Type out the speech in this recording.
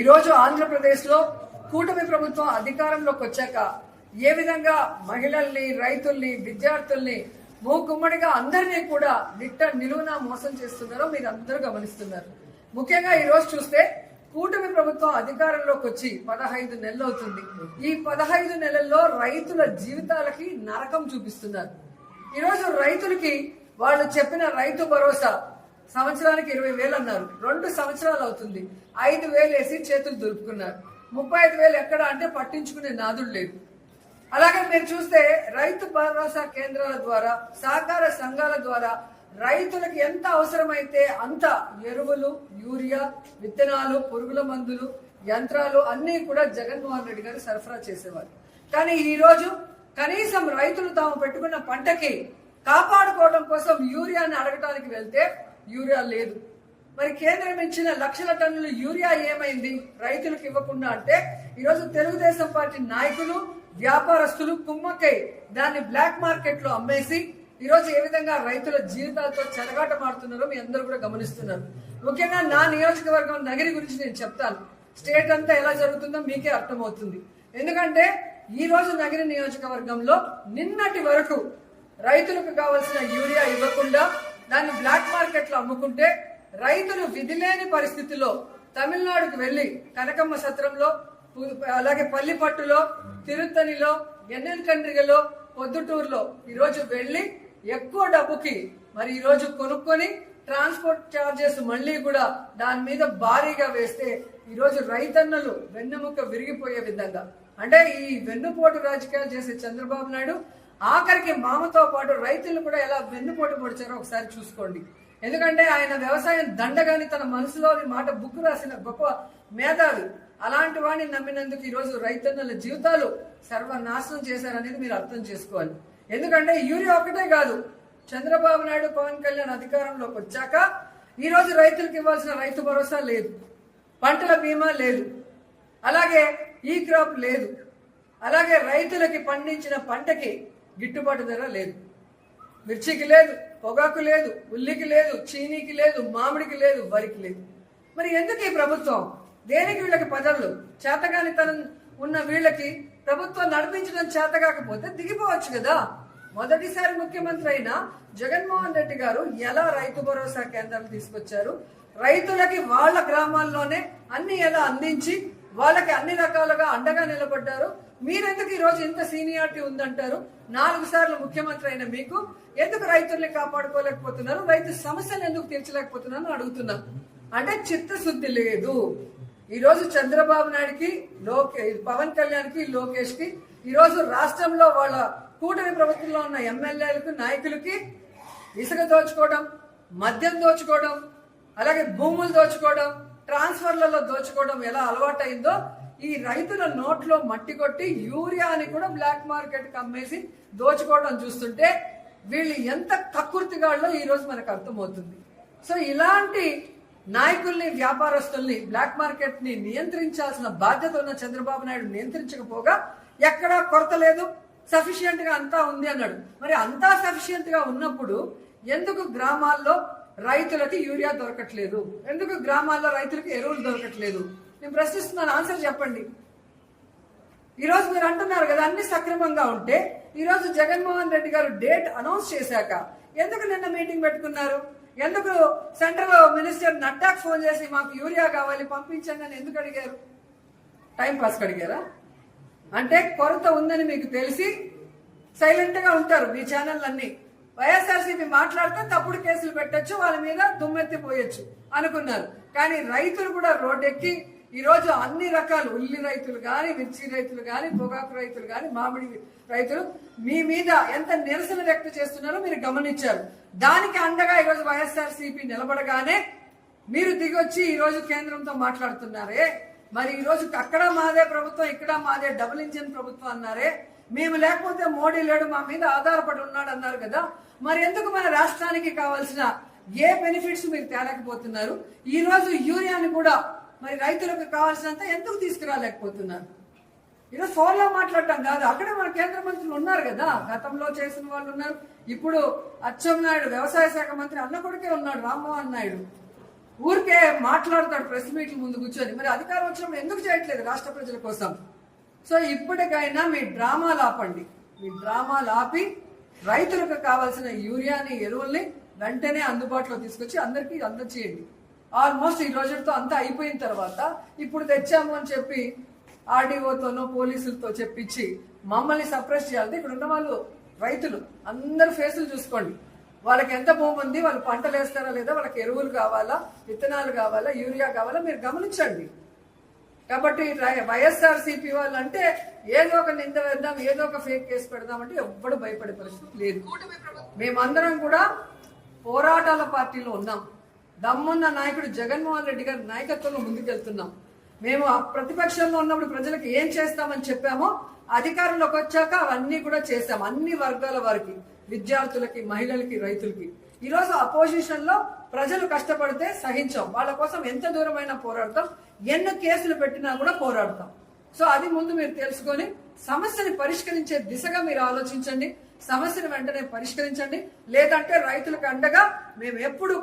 ఈరోజు ఆంధ్రప్రదేశ్లో కూటమి ప్రభుత్వం అధికారంలోకి వచ్చాక ఏ విధంగా మహిళల్ని, రైతుల్ని, విద్యార్థుల్ని మూకుమ్మడిగా అందరినీ కూడా నిలువున మోసం చేస్తున్నారో మీరు అందరూ గమనిస్తున్నారు. ముఖ్యంగా ఈ రోజు చూస్తే కూటమి ప్రభుత్వం అధికారంలోకి వచ్చి 15 నెలలు అవుతుంది. ఈ 15 నెలల్లో రైతుల జీవితాలకి నరకం చూపిస్తున్నారు. ఈరోజు రైతులకి వాళ్ళు చెప్పిన రైతు భరోసా సంవత్సరానికి 20,000 అన్నారు. 2 సంవత్సరాలు అవుతుంది. 5,000 వేసి చేతులు దులుపుకున్నారు. 35,000 ఎక్కడ అంటే పట్టించుకునే నాదుడు లేదు. అలాగే మీరు చూస్తే రైతు భరోసా కేంద్రాల ద్వారా, సహకార సంఘాల ద్వారా రైతులకు ఎంత అవసరమైతే అంత ఎరువులు, యూరియా, విత్తనాలు, పురుగుల మందులు, యంత్రాలు అన్నీ కూడా జగన్మోహన్ రెడ్డి గారు సరఫరా చేసేవారు. కానీ ఈ రోజు కనీసం రైతులు తాము పెట్టుకున్న పంటకి కాపాడుకోవడం కోసం యూరియాని అడగటానికి వెళ్తే యూరియా లేదు. మరి కేంద్రం ఇచ్చిన లక్షల టన్నుల యూరియా ఏమైంది రైతులకు ఇవ్వకుండా అంటే ఈరోజు తెలుగుదేశం పార్టీ నాయకులు, వ్యాపారస్తులు కుమ్మక్కై దాన్ని బ్లాక్ మార్కెట్ లో అమ్మేసి ఈరోజు ఏ విధంగా రైతుల జీవితాలతో చెలగాటమాడుతున్నారో మీ అందరూ కూడా గమనిస్తున్నారు. ముఖ్యంగా నా నియోజకవర్గం నగరి గురించి నేను చెప్తాను. స్టేట్ అంతా ఎలా జరుగుతుందో మీకే అర్థమవుతుంది. ఎందుకంటే ఈ రోజు నగరి నియోజకవర్గంలో నిన్నటి వరకు రైతులకు కావాల్సిన యూరియా ఇవ్వకుండా దాన్ని బ్లాక్ మార్కెట్ లో అమ్ముకుంటే రైతులు విధిలేని పరిస్థితిలో తమిళనాడుకు వెళ్లి కనకమ్మ సత్రంలో, అలాగే పల్లిపట్టులో, తిరుత్తనిలో, ఎన్నెల్కండ్రిగలో, పొద్దుటూరులో ఈరోజు వెళ్లి ఎక్కువ డబ్బుకి మరి ఈరోజు కొనుక్కొని ట్రాన్స్పోర్ట్ ఛార్జెస్ మళ్లీ కూడా దాని మీద భారీగా వేస్తే ఈరోజు రైతన్నలు వెన్నెముక విరిగిపోయే విధంగా, అంటే ఈ వెన్నుపోటు రాజకీయాలు చేసే చంద్రబాబు నాయుడు ఆఖరికి మామతో పాటు రైతులు కూడా ఎలా వెన్నుపోటు పొడిచారో ఒకసారి చూసుకోండి. ఎందుకంటే ఆయన వ్యవసాయం దండగాని తన మనసులోని మాట బుక్కు రాసిన గొప్ప మేధావి. అలాంటి వాడిని నమ్మినందుకు ఈరోజు రైతన్నల జీవితాలు సర్వనాశనం చేశారనేది మీరు అర్థం చేసుకోవాలి. ఎందుకంటే యూరియా ఒకటే కాదు, చంద్రబాబు నాయుడు, పవన్ కళ్యాణ్ అధికారంలోకి వచ్చాక ఈ రోజు రైతులకు ఇవ్వాల్సిన రైతు భరోసా లేదు, పంటల బీమా లేదు, అలాగే ఈ క్రాప్ లేదు, అలాగే రైతులకి పండించిన పంటకి గిట్టుబాటు ధర లేదు, మిర్చికి లేదు, పొగాకు లేదు, ఉల్లికి లేదు, చీనీకి లేదు, మామిడికి లేదు, వరికి లేదు. మరి ఎందుకు ఈ ప్రభుత్వం? దేనికి వీళ్ళకి పదవులు? చేతగానితనం ఉన్న వీళ్ళకి ప్రభుత్వం నడిపించడం చేత కాకపోతే దిగిపోవచ్చు కదా. మొదటిసారి ముఖ్యమంత్రి అయిన జగన్మోహన్ రెడ్డి గారు ఎలా రైతు భరోసా కేంద్రాలు తీసుకొచ్చారు, రైతులకి వాళ్ళ గ్రామాల్లోనే అన్ని ఎలా అందించి వాళ్ళకి అన్ని రకాలుగా అండగా నిలబడ్డారు. మీరెందుకు ఈ రోజు ఇంత సీనియారిటీ ఉందంటారు? 4 సార్లు ముఖ్యమంత్రి అయిన మీకు ఎందుకు రైతుల్ని కాపాడుకోలేకపోతున్నారు, రైతు సమస్యలు ఎందుకు తీర్చలేకపోతున్నారని అడుగుతున్నాం. అంటే చిత్తశుద్ధి లేదు. ఈ రోజు చంద్రబాబు నాయుడుకి, పవన్ కళ్యాణ్ కి, లోకేష్ కి ఈ రోజు రాష్ట్రంలో వాళ్ళ కూటమి ప్రభుత్వంలో ఉన్న ఎమ్మెల్యేలకు, నాయకులకి ఇసుక దోచుకోవడం, మద్యం దోచుకోవడం, అలాగే భూములు దోచుకోవడం, ట్రాన్స్ఫర్లలో దోచుకోవడం ఎలా అలవాటైందో ఈ రైతుల నోట్లో మట్టి కొట్టి యూరియాని కూడా బ్లాక్ మార్కెట్ కి అమ్మేసి దోచుకోవడం చూస్తుంటే వీళ్ళు ఎంత కక్కుర్తిగాళ్ళో ఈ రోజు మనకు అర్థమవుతుంది. సో ఇలాంటి నాయకుల్ని, వ్యాపారస్తుల్ని, బ్లాక్ మార్కెట్ ని నియంత్రించాల్సిన బాధ్యత ఉన్న చంద్రబాబు నాయుడు నియంత్రించకపోగా ఎక్కడా కొరత లేదు, సఫిషియెంట్ గా అంతా ఉంది అన్నాడు. మరి అంతా సఫిషియెంట్ గా ఉన్నప్పుడు ఎందుకు గ్రామాల్లో రైతులకి యూరియా దొరకట్లేదు? ఎందుకు గ్రామాల్లో రైతులకి ఎరువులు దొరకట్లేదు? నేను ప్రశ్నిస్తున్నాను, ఆన్సర్ చెప్పండి. ఈ రోజు మీరు అంటున్నారు కదా అన్ని సక్రమంగా ఉంటే ఈ రోజు జగన్మోహన్ రెడ్డి గారు డేట్ అనౌన్స్ చేశాక ఎందుకు నిన్న మీటింగ్ పెట్టుకున్నారు? ఎందుకు సెంట్రల్ మినిస్టర్ నడ్డాకు ఫోన్ చేసి మాకు యూరియా కావాలి పంపించండి అని ఎందుకు అడిగారు? టైం పాస్ అడిగారా? అంటే కొరత ఉందని మీకు తెలిసి సైలెంట్ గా ఉంటారు మీ ఛానళ్ళన్నీ. వైఎస్ఆర్సీపీ మాట్లాడితే తప్పుడు కేసులు పెట్టచ్చు, వాళ్ళ మీద దుమ్మెత్తిపోయొచ్చు అనుకున్నారు. కానీ రైతులు కూడా రోడ్డెక్కి ఈ రోజు అన్ని రకాలు, ఉల్లి రైతులు కానీ, మిర్చి రైతులు కానీ, పొగాకు రైతులు కానీ, మామిడి రైతులు మీ మీద ఎంత నిరసన వ్యక్తం చేస్తున్నారో మీరు గమనించారు. దానికి అండగా ఈరోజు వైఎస్ఆర్సీపీ నిలబడగానే మీరు దిగొచ్చి ఈ రోజు కేంద్రంతో మాట్లాడుతున్నారే. మరి ఈ రోజు అక్కడ మాదే ప్రభుత్వం, ఇక్కడ మాదే డబుల్ ఇంజిన్ ప్రభుత్వం అన్నారే. మేము లేకపోతే మోడీ లేడు, మా మీద ఆధారపడి ఉన్నాడు అన్నారు కదా. మరి ఎందుకు మన రాష్ట్రానికి కావాల్సిన ఏ బెనిఫిట్స్ మీరు తేలేకపోతున్నారు? ఈ రోజు యూరియాని కూడా మరి రైతులకు కావాల్సినంత ఎందుకు తీసుకురాలేకపోతున్నారు? ఈరోజు ఫోన్లో మాట్లాడటం కాదు, అక్కడే మన కేంద్ర మంత్రులు ఉన్నారు కదా, గతంలో చేసిన వాళ్ళు ఉన్నారు. ఇప్పుడు అచ్చెన్నాయుడు వ్యవసాయ శాఖ మంత్రి అన్న కొడుకే ఉన్నాడు, రామ్మోహన్ నాయుడు. ఊరికే మాట్లాడతాడు ప్రెస్ మీట్ల ముందు కూర్చొని. మరి అధికారం వచ్చినప్పుడు ఎందుకు చేయట్లేదు రాష్ట్ర ప్రజల కోసం? సో ఇప్పటికైనా మీ డ్రామాలు ఆపండి. మీ డ్రామాలు ఆపి రైతులకు కావాల్సిన యూరియాని, ఎరువుల్ని వెంటనే అందుబాటులో తీసుకొచ్చి అందరికీ అందచేయండి. ఆల్మోస్ట్ ఈ రోజుతో అంతా అయిపోయిన తర్వాత ఇప్పుడు తెచ్చాము అని చెప్పి ఆర్డీఓతోనో పోలీసులతో చెప్పించి మమ్మల్ని సప్రెస్ చేయాలి. ఇక్కడ ఉన్న వాళ్ళు రైతులు అందరు ఫేసులు చూసుకోండి. వాళ్ళకి ఎంత భూమి ఉంది, వాళ్ళు పంటలు వేస్తారా లేదా, వాళ్ళకి ఎరువులు కావాలా, విత్తనాలు కావాలా, యూరియా కావాలా, మీరు గమనించండి. కాబట్టి వైఎస్ఆర్సీపీ వాళ్ళు అంటే ఏదో ఒక నింద వేద్దాం, ఏదో ఒక ఫేక్ కేసు పెడదాం అంటే ఎవ్వడు భయపడే పరిస్థితి లేదు. మేమందరం కూడా పోరాటాల పార్టీలో ఉన్నాం. దమ్మున్న నాయకుడు జగన్మోహన్ రెడ్డి గారి నాయకత్వంలో ముందుకెళ్తున్నాం. మేము ప్రతిపక్షంలో ఉన్నప్పుడు ప్రజలకు ఏం చేస్తామని చెప్పామో అధికారంలోకి వచ్చాక అవన్నీ కూడా చేశాం. అన్ని వర్గాల వారికి, విద్యార్థులకి, మహిళలకి, రైతులకి. ఈరోజు అపోజిషన్ లో ప్రజలు కష్టపడితే సహించాం. వాళ్ళ కోసం ఎంత దూరమైనా పోరాడతాం, ఎన్ని కేసులు పెట్టినా కూడా పోరాడతాం. సో అది ముందు మీరు తెలుసుకొని సమస్యని పరిష్కరించే దిశగా మీరు ఆలోచించండి. సమస్యను వెంటనే పరిష్కరించండి. లేదంటే రైతులకు అండగా మేము ఎప్పుడు